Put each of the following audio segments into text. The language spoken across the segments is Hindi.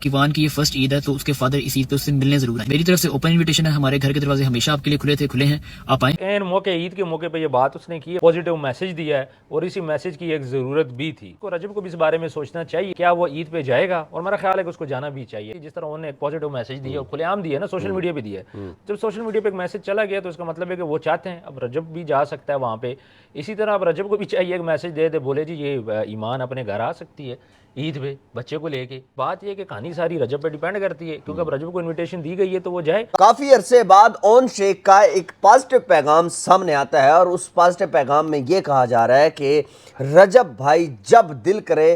किवान की ये फर्स्ट ईद है तो उसके फादर इस ईद पे उससे मिलने जरूर आए। मेरी तरफ से ओपन इनविटेशन है, हमारे घर के दरवाजे हमेशा आपके लिए खुले हैं, आप आए। एन मौके ईद के मौके पे ये बात उसने की है, पॉजिटिव मैसेज दिया है और इसी मैसेज की एक ज़रूरत भी थी। को रजब को भी इस बारे में सोचना चाहिए, क्या वो ईद पे जाएगा, और मेरा ख्याल है कि उसको जाना भी चाहिए। जिस तरह उन्होंने एक पॉजिटिव मैसेज दिया और खुलेआम दिया ना, सोशल मीडिया पे दिया है। जब सोशल मीडिया पे एक मैसेज चला गया तो इसका मतलब है कि वो चाहते हैं अब रजब भी जा सकता है वहाँ पे। इसी तरह अब रजब को भी चाहिए एक मैसेज दे दे, बोले जी ये ईमान अपने घर आ सकती है ईद पे बच्चे को लेके। बात यह कि कहानी सारी रजब पे डिपेंड करती है, क्योंकि अब रजब को इनविटेशन दी गई है तो वो जाए। काफी अरसे बाद ओन शेख का एक पॉजिटिव पैगाम सामने आता है और उस पॉजिटिव पैगाम में यह कहा जा रहा है कि रजब भाई जब दिल करे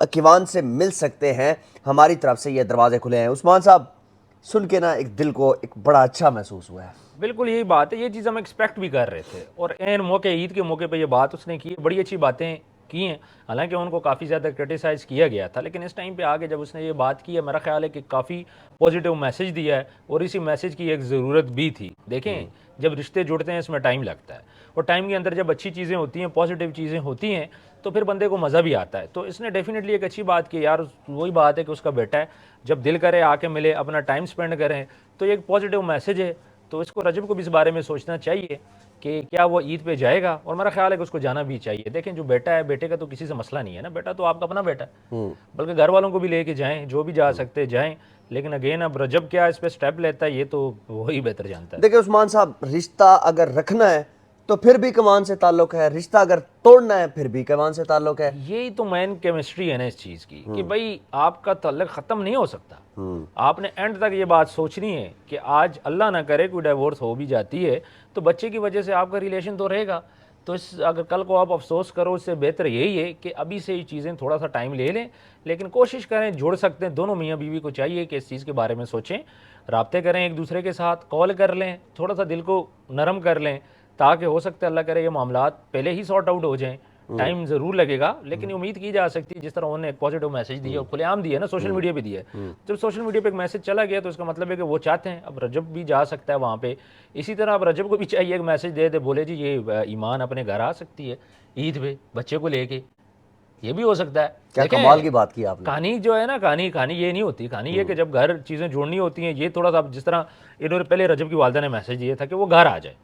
किवान से मिल सकते हैं, हमारी तरफ से ये दरवाजे खुले हैं। उस्मान साहब, सुन के ना एक दिल को एक बड़ा अच्छा महसूस हुआ है। बिल्कुल यही बात है, ये चीज़ हम एक्सपेक्ट भी कर रहे थे और एन मौके ईद के मौके पे ये बात उसने की, बड़ी अच्छी बातें की हैं। हालांकि उनको काफ़ी ज़्यादा क्रिटिसाइज़ किया गया था, लेकिन इस टाइम पे आगे जब उसने ये बात की है, मेरा ख्याल है कि काफ़ी पॉजिटिव मैसेज दिया है और इसी मैसेज की एक ज़रूरत भी थी। देखें, जब रिश्ते जुड़ते हैं इसमें टाइम लगता है और टाइम के अंदर जब अच्छी चीज़ें होती हैं, पॉजिटिव चीज़ें होती हैं, तो फिर बंदे को मज़ा भी आता है। तो इसने डेफिनेटली एक अच्छी बात की यार, वही बात है कि उसका बेटा है, जब दिल करे आके मिले, अपना टाइम स्पेंड करें, तो ये एक पॉजिटिव मैसेज है। तो इसको रजब को भी इस बारे में सोचना चाहिए कि क्या वो ईद पे जाएगा, और मेरा ख्याल है कि उसको जाना भी चाहिए। देखें, जो बेटा है, बेटे का तो किसी से मसला नहीं है ना, बेटा तो आपका अपना बेटा है, बल्कि घर वालों को भी लेके जाएं, जो भी जा सकते जाएं। लेकिन अगेन अब रजब क्या इस पे स्टेप लेता है ये तो वही बेहतर जानता है। देखिए उस्मान साहब, रिश्ता अगर रखना है तो फिर भी कमान से ताल्लुक है, रिश्ता अगर तोड़ना है फिर भी कमान से ताल्लुक है। यही तो मेन केमिस्ट्री है ना इस चीज़ की, कि भाई आपका ताल्लुक ख़त्म नहीं हो सकता। आपने एंड तक ये बात सोचनी है कि आज अल्लाह ना करे कोई डाइवोर्स हो भी जाती है तो बच्चे की वजह से आपका रिलेशन तो रहेगा। तो इस अगर कल को आप अफसोस करो, इससे बेहतर यही है कि अभी से ये चीज़ें थोड़ा सा टाइम ले लें, लेकिन कोशिश करें, जुड़ सकते हैं दोनों मियाँ बीवी को चाहिए कि इस चीज़ के बारे में सोचें, राब्ते करें एक दूसरे के साथ, कॉल कर लें, थोड़ा सा दिल को नरम कर लें, ताकि हो सकता है अल्लाह करे ये मामलात पहले ही सॉर्ट आउट हो जाएं। टाइम जरूर लगेगा, लेकिन उम्मीद की जा सकती है, जिस तरह उन्होंने एक पॉजिटिव मैसेज दिया और खुलेआम दिया ना, सोशल मीडिया पे दिया है। जब सोशल मीडिया पे एक मैसेज चला गया तो इसका मतलब है कि वो चाहते हैं अब रजब भी जा सकता है वहाँ पे। इसी तरह अब रजब को भी चाहिए एक मैसेज दे दे, बोले जी ये ईमान अपने घर आ सकती है ईद पे बच्चे को लेके, ये भी हो सकता है। क्या कमाल की बात की आपने। कहानी जो है ना, कहानी ये नहीं होती, कहानी ये कि जब घर चीज़ें जोड़नी होती हैं, ये थोड़ा सा जिस तरह इन्होंने पहले रजब की वालदा ने मैसेज दिया था कि वो घर आ जाए,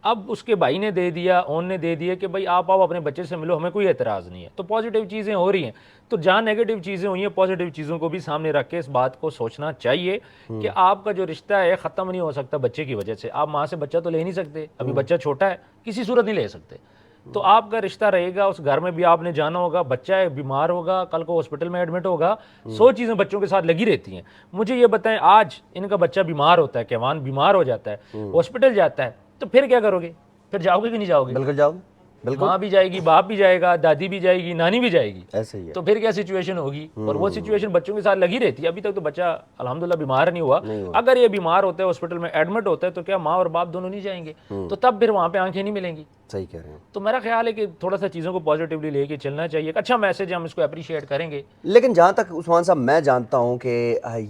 अब उसके भाई ने दे दिया, ओन ने दे दिया कि भाई आप आओ अपने बच्चे से मिलो, हमें कोई एतराज़ नहीं है। तो पॉजिटिव चीज़ें हो रही हैं, तो जहाँ नेगेटिव चीज़ें हुई हैं, पॉजिटिव चीज़ों को भी सामने रख के इस बात को सोचना चाहिए कि आपका जो रिश्ता है ख़त्म नहीं हो सकता बच्चे की वजह से। आप माँ से बच्चा तो ले नहीं सकते, अभी बच्चा छोटा है, किसी सूरत नहीं ले सकते, तो आपका रिश्ता रहेगा, उस घर में भी आपने जाना होगा, बच्चा है बीमार होगा, कल को हॉस्पिटल में एडमिट होगा, 100 चीज़ें बच्चों के साथ लगी रहती हैं। मुझे ये बताएं, आज इनका बच्चा बीमार होता है, कैवान बीमार हो जाता है, हॉस्पिटल जाता है, तो फिर क्या करोगे? फिर जाओगे कि नहीं जाओगे? बिल्कुल जाओगे, बिल्कुल। माँ भी जाएगी, बाप भी जाएगा, दादी भी जाएगी, नानी भी जाएगी, ऐसे ही है। तो फिर क्या सिचुएशन होगी? और वो सिचुएशन बच्चों के साथ लगी रहती है। अभी तक तो बच्चा अल्हम्दुलिल्लाह बीमार नहीं हुआ, अगर ये बीमार होता है, हॉस्पिटल में एडमिट होता है, तो क्या माँ और बाप दोनों नहीं जाएंगे? तो तब फिर वहाँ पे आंखें नहीं मिलेंगी। सही कह रहे हैं। तो मेरा ख्याल है कि थोड़ा सा चीज़ों को पॉजिटिवली लेके चलना चाहिए, एक अच्छा मैसेज है, हम इसको अप्रिशिएट करेंगे। लेकिन जहाँ तक उस्मान साहब मैं जानता हूँ कि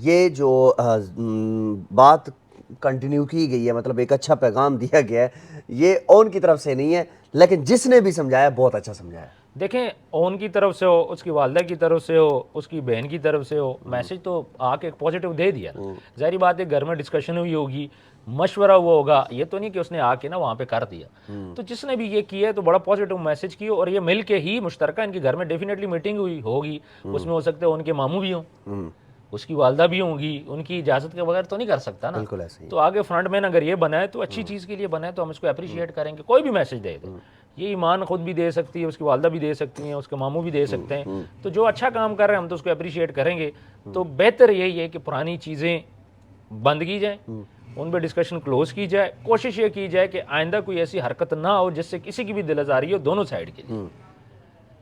ये जो बात कंटिन्यू की गई है, मतलब एक अच्छा पैगाम दिया गया है, ये ओन की तरफ से नहीं है, लेकिन जिसने भी समझाया बहुत अच्छा समझाया। देखें, ओन की तरफ से हो, उसकी वालदा की तरफ से हो, उसकी बहन की तरफ से हो, मैसेज तो आके पॉजिटिव दे दिया ना। जाहिर बात है घर में डिस्कशन हुई होगी, मशवरा हुआ होगा, ये तो नहीं कि उसने आके ना वहाँ पे कर दिया। तो जिसने भी ये किया है तो बड़ा पॉजिटिव मैसेज किया, और ये मिल के ही मुश्तरका इनके घर में डेफिनेटली मीटिंग हुई होगी, उसमें हो सकता है उनके मामू भी हों, उसकी वालदा भी होंगी, उनकी इजाज़त के बगैर तो नहीं कर सकता ना। बिल्कुल ऐसे ही। तो आगे फ्रंट मैन अगर ये बना है तो अच्छी चीज़ के लिए बना है, तो हम इसको अप्रिशिएट करेंगे। कोई भी मैसेज दे दे, ये ईमान खुद भी दे सकती है, उसकी वालदा भी दे सकती हैं, उसके मामू भी दे सकते हैं, तो जो अच्छा काम कर रहे हैं हम तो उसको अप्रिशिएट करेंगे। तो बेहतर यही है कि पुरानी चीज़ें बंद की जाए, उन पर डिस्कशन क्लोज की जाए, कोशिश ये की जाए कि आइंदा कोई ऐसी हरकत ना हो जिससे किसी की भी दिल आज़ारी हो, दोनों साइड के लिए।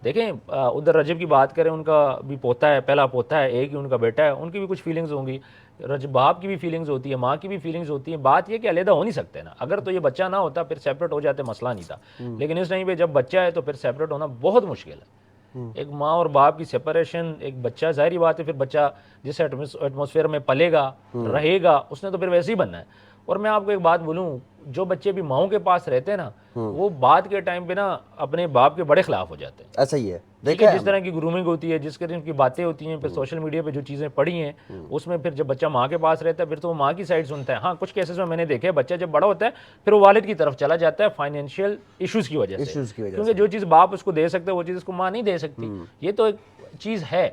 देखें, उधर रजब की बात करें, उनका भी पोता है, पहला पोता है, एक ही उनका बेटा है, उनकी भी कुछ फीलिंग्स होंगी, रजब बाप की भी फीलिंग्स होती है, माँ की भी फीलिंग्स होती है। बात यह कि अलहदा हो नहीं सकते ना, अगर तो ये बच्चा ना होता फिर सेपरेट हो जाते, मसला नहीं था, लेकिन इस टाइम पे जब बच्चा है तो फिर सेपरेट होना बहुत मुश्किल है। एक माँ और बाप की सेपरेशन, एक बच्चा, जाहिर बात है फिर बच्चा जिस एटमॉस्फेयर में पलेगा रहेगा, उसने तो फिर वैसे ही बनना है। और मैं आपको एक बात बोलूँ, जो बच्चे भी माओं के पास रहते हैं ना, वो बाद के टाइम पे ना अपने बाप के बड़े खिलाफ हो जाते हैं। ऐसा ही है, ठीक है, जिस तरह की ग्रूमिंग होती है, जिस तरह की बातें होती हैं, फिर सोशल मीडिया पे जो चीज़ें पड़ी हैं, उसमें फिर जब बच्चा माँ के पास रहता है फिर तो वो माँ की साइड सुनता है। हाँ, कुछ केसेस में मैंने देखे बच्चा जब बड़ा होता है फिर वो वालिद की तरफ चला जाता है, फाइनेंशियल इश्यूज़ की वजह से, क्योंकि जो चीज़ बाप उसको दे सकता है वो चीज़ उसको माँ नहीं दे सकती। ये तो एक चीज़ है।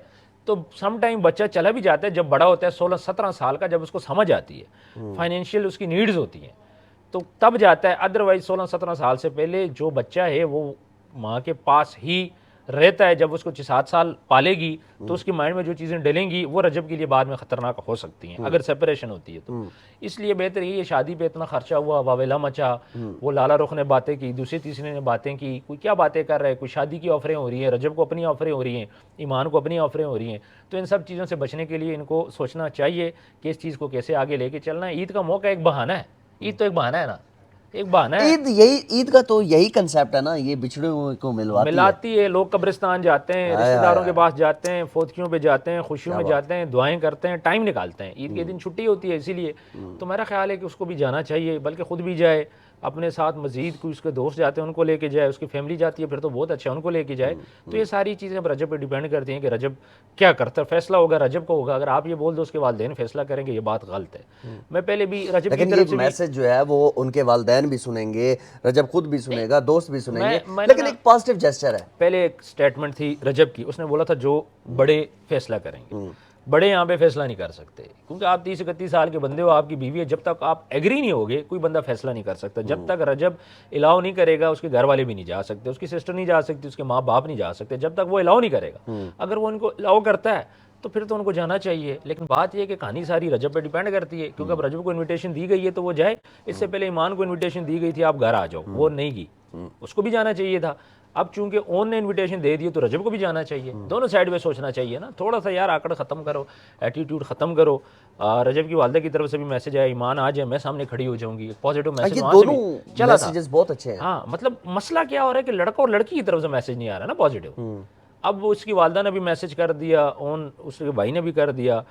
तो सम टाइम बच्चा चला भी जाता है जब बड़ा होता है, 16-17 साल का, जब उसको समझ आती है, फाइनेंशियल उसकी नीड्स होती हैं, तो तब जाता है। अदरवाइज 16-17 साल से पहले जो बच्चा है वो माँ के पास ही रहता है। जब उसको 6-7 साल पालेगी तो उसकी माइंड में जो चीज़ें डलेंगी वो रजब के लिए बाद में ख़तरनाक हो सकती हैं अगर सेपरेशन होती है तो। इसलिए बेहतर यही है, शादी पे इतना खर्चा हुआ, वावेला मचा, वो लाला रुख ने बातें की, दूसरे तीसरे ने बातें की, कोई क्या बातें कर रहा है, कोई शादी की ऑफरें हो रही हैं, रजब को अपनी ऑफरें हो रही हैं, ईमान को अपनी ऑफरें हो रही हैं। तो इन सब चीज़ों से बचने के लिए इनको सोचना चाहिए कि इस चीज़ को कैसे आगे लेके चलना है। ईद का मौका एक बहाना है, ईद तो एक बहाना है ना, एक बहाना है। ईद का तो यही कंसेप्ट है ना, ये बिछड़े हुए को मिलाती है। लोग कब्रिस्तान जाते हैं, रिश्तेदारों के पास जाते हैं, फोतकियों पे जाते हैं, खुशियों में जाते हैं, दुआएं करते हैं, टाइम निकालते हैं। ईद के दिन छुट्टी होती है इसीलिए, तो मेरा ख्याल है कि उसको भी जाना चाहिए, बल्कि खुद भी जाए, अपने साथ मजीद कोई उसके दोस्त जाते हैं उनको लेके जाए, उसकी फैमिली जाती है फिर तो बहुत अच्छा, उनको लेके जाए। तो ये सारी चीज़ें अब रजब पे डिपेंड करती हैं कि रजब क्या करता है, फैसला होगा रजब का होगा। अगर आप ये बोल दो उसके वालिदैन फैसला करेंगे, ये बात गलत है। मैं पहले भी रजब की तरफ से मैसेज जो है वो उनके वालिदैन भी सुनेंगे, रजब खुद भी सुनेगा, दोस्त भी सुनेंगे, लेकिन एक पॉजिटिव जेस्चर है। पहले एक स्टेटमेंट थी रजब की, उसने बोला था जो बड़े फैसला करेंगे, बड़े यहाँ पे फैसला नहीं कर सकते, क्योंकि आप 30-31 साल के बंदे हो, आपकी बीवी है, जब तक आप एग्री नहीं होगे कोई बंदा फैसला नहीं कर सकता। जब तक रजब अलाउ नहीं करेगा, उसके घर वाले भी नहीं जा सकते, उसकी सिस्टर नहीं जा सकती, उसके माँ बाप नहीं जा सकते, जब तक वो अलाउ नहीं करेगा। अगर वो उनको अलाउ करता है तो फिर तो उनको जाना चाहिए। लेकिन बात यह है कि कहानी सारी रजब पे डिपेंड करती है, क्योंकि अब रजब को इन्विटेशन दी गई है तो वो जाए। इससे पहले ईमान को इन्विटेशन दी गई थी आप घर आ जाओ, वो नहीं की, उसको भी जाना चाहिए था। अब चूंकि ओन ने इनविटेशन दे दी तो रजब को भी जाना चाहिए। दोनों साइड में सोचना चाहिए ना, थोड़ा सा यार आकड़ ख़त्म करो, एटीट्यूड ख़त्म करो। रजब की वालदा की तरफ से भी मैसेज आया, ईमान आ जाए, मैं सामने खड़ी हो जाऊंगी, पॉजिटिव मैसेज वहाँ से भी चला था। बहुत अच्छे हैं। हाँ, मतलब मसला क्या हो रहा है कि लड़का और लड़की की तरफ से मैसेज नहीं आ रहा ना पॉजिटिव। अब उसकी वालदा ने भी मैसेज कर दिया, ओन उसके भाई ने भी कर दिया,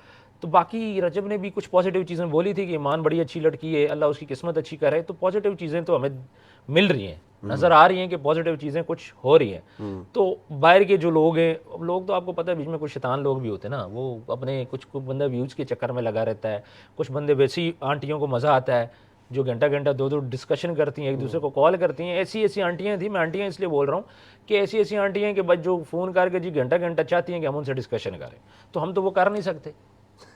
तो बाकी रजब ने भी कुछ पॉजिटिव चीज़ें बोली थी कि ईमान बड़ी अच्छी लड़की है, अल्लाह उसकी किस्मत अच्छी करे। तो पॉजिटिव चीज़ें तो हमें मिल रही हैं, नज़र आ रही हैं कि पॉजिटिव चीज़ें कुछ हो रही हैं। तो बाहर के जो लोग हैं, लोग तो आपको पता है बीच में कुछ शैतान लोग भी होते हैं ना, वो अपने कुछ बंदा व्यूज़ के चक्कर में लगा रहता है। कुछ बंदे वैसी आंटियों को मज़ा आता है जो घंटा घंटा दो डिस्कशन करती हैं, एक दूसरे को कॉल करती हैं। ऐसी आंटियाँ थी, मैं आंटियाँ इसलिए बोल रहा हूँ कि ऐसी आंटियाँ हैं कि बस जो फ़ोन करके जी घंटा घंटा चाहती हैं कि हम उनसे डिस्कशन करें, तो हम तो वो कर नहीं सकते।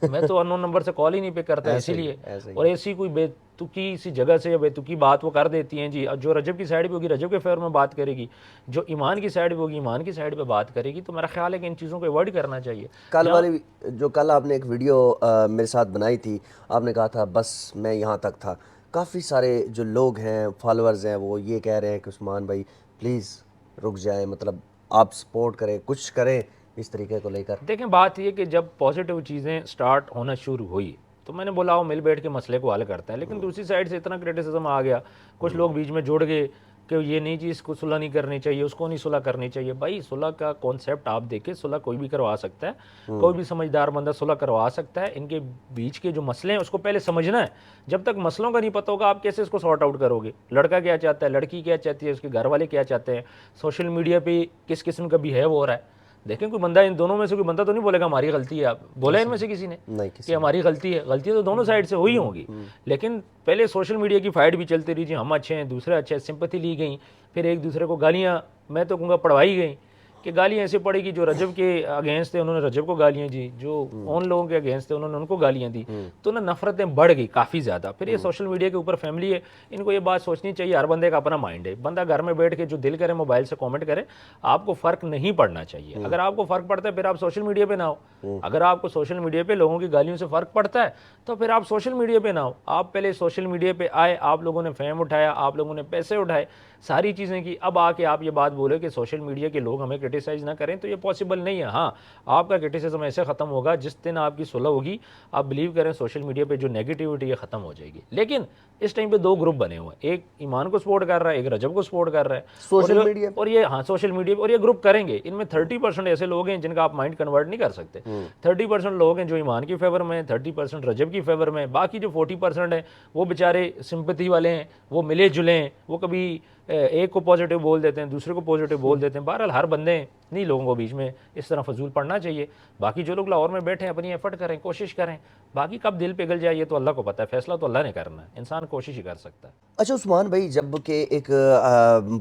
मैं तो अननोन नंबर से कॉल ही नहीं पे करता इसीलिए। और ऐसी कोई बेतुकी सी जगह से या बेतुकी बात वो कर देती हैं जी। जो रजब की साइड पे होगी रजब के फेवर में बात करेगी, जो ईमान की साइड पे होगी ईमान की साइड पे बात करेगी। तो मेरा ख्याल है कि इन चीज़ों को अवॉइड करना चाहिए। कल आपने एक वीडियो मेरे साथ बनाई थी, आपने कहा था बस मैं यहाँ तक था। काफ़ी सारे जो लोग हैं, फॉलोअर्स हैं, वो ये कह रहे हैं कि उस्मान भाई प्लीज़ रुक जाए, मतलब आप सपोर्ट करें, कुछ करें इस तरीके को लेकर। देखें, बात ये कि जब पॉजिटिव चीज़ें स्टार्ट होना शुरू हुई तो मैंने बोला आओ मिल बैठ के मसले को हल करते हैं। लेकिन दूसरी साइड से इतना क्रिटिसिज्म आ गया, कुछ लोग बीच में जुड़ गए कि ये नहीं चीज़ को सुलह नहीं करनी चाहिए, उसको नहीं सुलह करनी चाहिए। भाई सुलह का कॉन्सेप्ट आप देखें, सुलह कोई भी करवा सकता है, कोई भी समझदार बंदा सुलह करवा सकता है। इनके बीच के जो मसले हैं उसको पहले समझना है। जब तक मसलों का नहीं पता होगा आप कैसे इसको सॉर्ट आउट करोगे? लड़का क्या चाहता है, लड़की क्या चाहती है, उसके घर वाले क्या चाहते हैं, सोशल मीडिया पे किस किस्म का बिहेव हो रहा है। देखें, कोई बंदा इन दोनों में से कोई बंदा तो नहीं बोलेगा हमारी गलती है। आप बोला इनमें से किसी ने कि हमारी गलती है? गलती तो दोनों साइड से हुई होंगी। लेकिन पहले सोशल मीडिया की फाइट भी चलती रही जी, हम अच्छे हैं दूसरे अच्छे हैं, सिंपैथी ली गई, फिर एक दूसरे को गालियाँ, मैं तो कहूँगा पढ़वाई गई कि गालियाँ ऐसे पड़ेगी। जो रजब के अगेंस्ट थे उन्होंने रजब को गालियाँ दी, जो उन लोगों के अगेंस्ट थे उन्होंने उनको गालियाँ दी। तो ना नफरतें बढ़ गई काफ़ी ज़्यादा। फिर ये सोशल मीडिया के ऊपर फैमिली है, इनको ये बात सोचनी चाहिए, हर बंदे का अपना माइंड है। बंदा घर में बैठ के जो दिल करे मोबाइल से कमेंट करे, आपको फ़र्क नहीं पड़ना चाहिए। अगर आपको फ़र्क पड़ता है फिर आप सोशल मीडिया पे ना हो। अगर आपको सोशल मीडिया पे लोगों की गालियों से फ़र्क पड़ता है तो फिर आप सोशल मीडिया पे ना हो। आप पहले सोशल मीडिया पे आए, आप लोगों ने फेम उठाया, आप लोगों ने पैसे उठाए, सारी चीज़ें की, अब आके आप ये बात बोले कि सोशल मीडिया के लोग हमें क्रिटिसाइज़ ना करें, तो ये पॉसिबल नहीं है। हाँ, आपका क्रिटिसिज्म ऐसे ख़त्म होगा जिस दिन आपकी सुलह होगी, आप बिलीव करें सोशल मीडिया पे जो नेगेटिविटी है ख़त्म हो जाएगी। लेकिन इस टाइम पे दो ग्रुप बने हुए हैं, एक ईमान को सपोर्ट कर रहा है, एक रजब को सपोर्ट कर रहा है सोशल मीडिया और ये हाँ सोशल मीडिया और ये ग्रुप करेंगे। इनमें 30% ऐसे लोग हैं जिनका आप माइंड कन्वर्ट नहीं कर सकते। 30% लोग हैं जो ईमान की फेवर में, 30% रजब की फेवर में, बाकी जो 40% है वो बेचारे सिंपैथी वाले हैं, वो मिले जुले हैं, वो कभी एक को पॉजिटिव बोल देते हैं, दूसरे को पॉजिटिव बोल देते हैं। बहरहाल हर बंदे नहीं लोगों को बीच में इस तरह फजूल पढ़ना चाहिए। बाकी जो लोग लाहौर में बैठे हैं अपनी एफर्ट करें, कोशिश करें, बाकी कब दिल पिघल जाए ये तो अल्लाह को पता है, फैसला तो अल्लाह ने करना है, इंसान कोशिश ही कर सकता है। अच्छा उस्मान भाई, जब के एक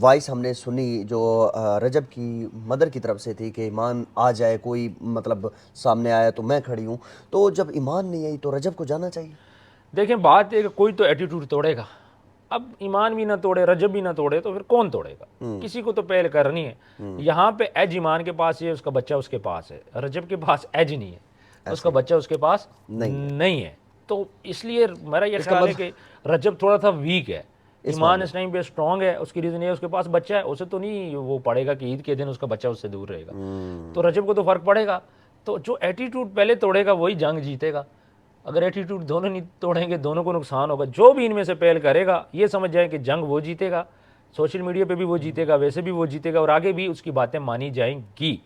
वॉइस हमने सुनी जो रजब की मदर की तरफ से थी कि ईमान आ जाए, कोई मतलब सामने आया तो मैं खड़ी हूँ, तो जब ईमान नहीं आई तो रजब को जाना चाहिए? देखें बात है कि कोई तो एटीट्यूड तोड़ेगा। अब ईमान भी ना तोड़े, रजब भी ना तोड़े, तो फिर कौन तोड़ेगा? किसी को तो पहल करनी है। यहाँ पे एज ईमान के पास है, उसका बच्चा उसके पास है। रजब के पास एज नहीं है, उसका बच्चा उसके पास नहीं है। तो इसलिए मेरा ये ख्याल है कि रजब थोड़ा सा वीक है, ईमान इस टाइम पे स्ट्रांग है। उसकी रीज़न ये उसके पास बच्चा है, उसे तो नहीं वो पड़ेगा कि ईद के दिन उसका बच्चा उससे दूर रहेगा। तो रजब को तो फ़र्क पड़ेगा। तो जो एटीट्यूड पहले तोड़ेगा वही जंग जीतेगा। अगर एटीट्यूड दोनों नहीं तोड़ेंगे, दोनों को नुकसान होगा। जो भी इनमें से पहल करेगा ये समझ जाए कि जंग वो जीतेगा, सोशल मीडिया पे भी वो जीतेगा, वैसे भी वो जीतेगा और आगे भी उसकी बातें मानी जाएंगी।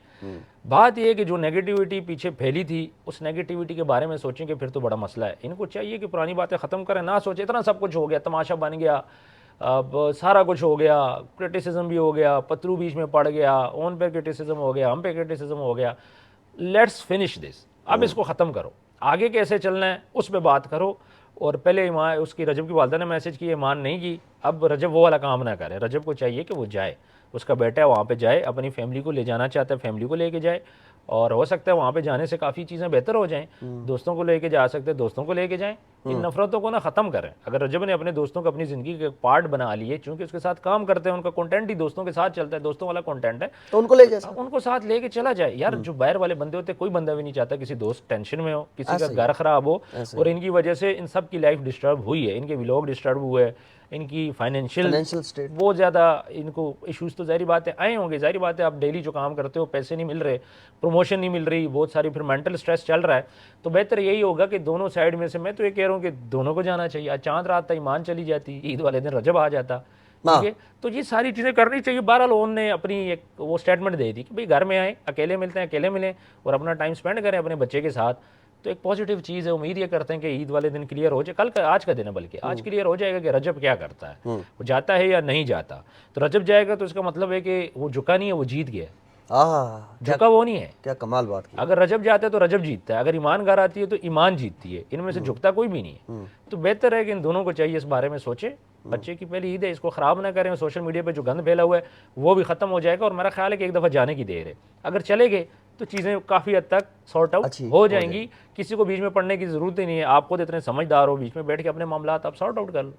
बात यह है कि जो नेगेटिविटी पीछे फैली थी, उस नेगेटिविटी के बारे में सोचेंगे फिर तो बड़ा मसला है। इनको चाहिए कि पुरानी बातें ख़त्म करें, ना सोचे इतना सब कुछ हो गया, तमाशा बन गया, अब सारा कुछ हो गया, क्रिटिसिज्म भी हो गया, पतलू बीच में पड़ गया, ओन पे क्रिटिसिज्म हो गया, हम पे क्रिटिसिज्म हो गया। लेट्स फिनिश दिस, अब इसको ख़त्म करो, आगे कैसे चलना है उस पर बात करो। और पहले ईमान, उसकी रजब की वालदा ने मैसेज की, ईमान नहीं की, अब रजब वो वाला काम ना करे। रजब को चाहिए कि वो जाए, उसका बेटा है वहाँ पे जाए, अपनी फैमिली को ले जाना चाहता है, फैमिली को लेके जाए, और हो सकता है वहाँ पे जाने से काफ़ी चीज़ें बेहतर हो जाएं। दोस्तों को लेके जा सकते हैं, दोस्तों को लेके जाएं। इन नफरतों को ना ख़त्म करें। अगर रजब ने अपने दोस्तों को अपनी ज़िंदगी के पार्ट बना लिए, चूँकि उसके साथ काम करते हैं, उनका कंटेंट ही दोस्तों के साथ चलता है, दोस्तों वाला कंटेंट है, तो उनको ले जा सकते। उनको साथ लेके चला जाए। यार जो बाहर वाले बंदे होते हैं, कोई बंदा भी नहीं चाहता किसी दोस्त टेंशन में हो, किसी का घर खराब हो, और इनकी वजह से इन सब की लाइफ डिस्टर्ब हुई है, इनके व्लॉग डिस्टर्ब हुए, इनकी फाइनेंशियल स्टेट बहुत ज़्यादा इनको इश्यूज़ तो ज़ाहिर बात है आए होंगे। ज़ाहिर बात है आप डेली जो काम करते हो, पैसे नहीं मिल रहे, प्रमोशन नहीं मिल रही, बहुत सारी फिर मेंटल स्ट्रेस चल रहा है। तो बेहतर यही होगा कि दोनों साइड में से, मैं तो ये कह रहा हूँ कि दोनों को जाना चाहिए। आज चांद रात तक ईमान चली जाती, ईद वाले दिन रजब आ जाता, ठीक है। तो ये सारी चीज़ें करनी चाहिए। बहरहाल उन्होंने अपनी एक वो स्टेटमेंट दे दी कि भाई घर में आए, अकेले मिलते हैं, अकेले मिलें और अपना टाइम स्पेंड करें अपने बच्चे के साथ। तो एक पॉजिटिव चीज़ है। उम्मीद ये करते हैं कि ईद वाले दिन क्लियर हो जाए, कल का आज का दिन है, बल्कि आज क्लियर हो जाएगा कि रजब क्या करता है, वो जाता है या नहीं जाता। तो रजब जाएगा तो इसका मतलब है कि वो झुका नहीं है, वो जीत गया। झुका वो नहीं है। क्या कमाल बात की। अगर रजब जाता है तो रजब जीतता है, अगर ईमान घर आती है तो ईमान जीतती है, इनमें से झुकता कोई भी नहीं है। तो बेहतर है कि इन दोनों को चाहिए इस बारे में सोचे। बच्चे की पहली ईद है, इसको ख़राब ना करें। सोशल मीडिया पे जो गंद फैला हुआ है वो भी ख़त्म हो जाएगा। और मेरा ख्याल है कि एक दफ़ा जाने की देर है, अगर चले गए तो चीज़ें काफ़ी हद तक सॉर्ट आउट हो जाएंगी। किसी को बीच में पढ़ने की ज़रूरत ही नहीं है। आप खुद इतने समझदार हो, बीच में बैठ के अपने मामला आप सॉर्ट आउट कर लो।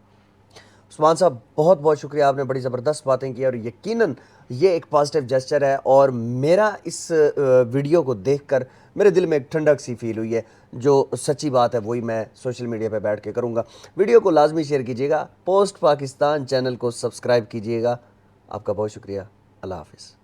उस्मान साहब बहुत बहुत शुक्रिया, आपने बड़ी ज़बरदस्त बातें की और यकीनन ये एक पॉजिटिव जेस्चर है। और मेरा इस वीडियो को देखकर मेरे दिल में एक ठंडक सी फील हुई है। जो सच्ची बात है वही मैं सोशल मीडिया पे बैठ के करूँगा। वीडियो को लाजमी शेयर कीजिएगा, पोस्ट पाकिस्तान चैनल को सब्सक्राइब कीजिएगा। आपका बहुत शुक्रिया। अल्लाह हाफिज़।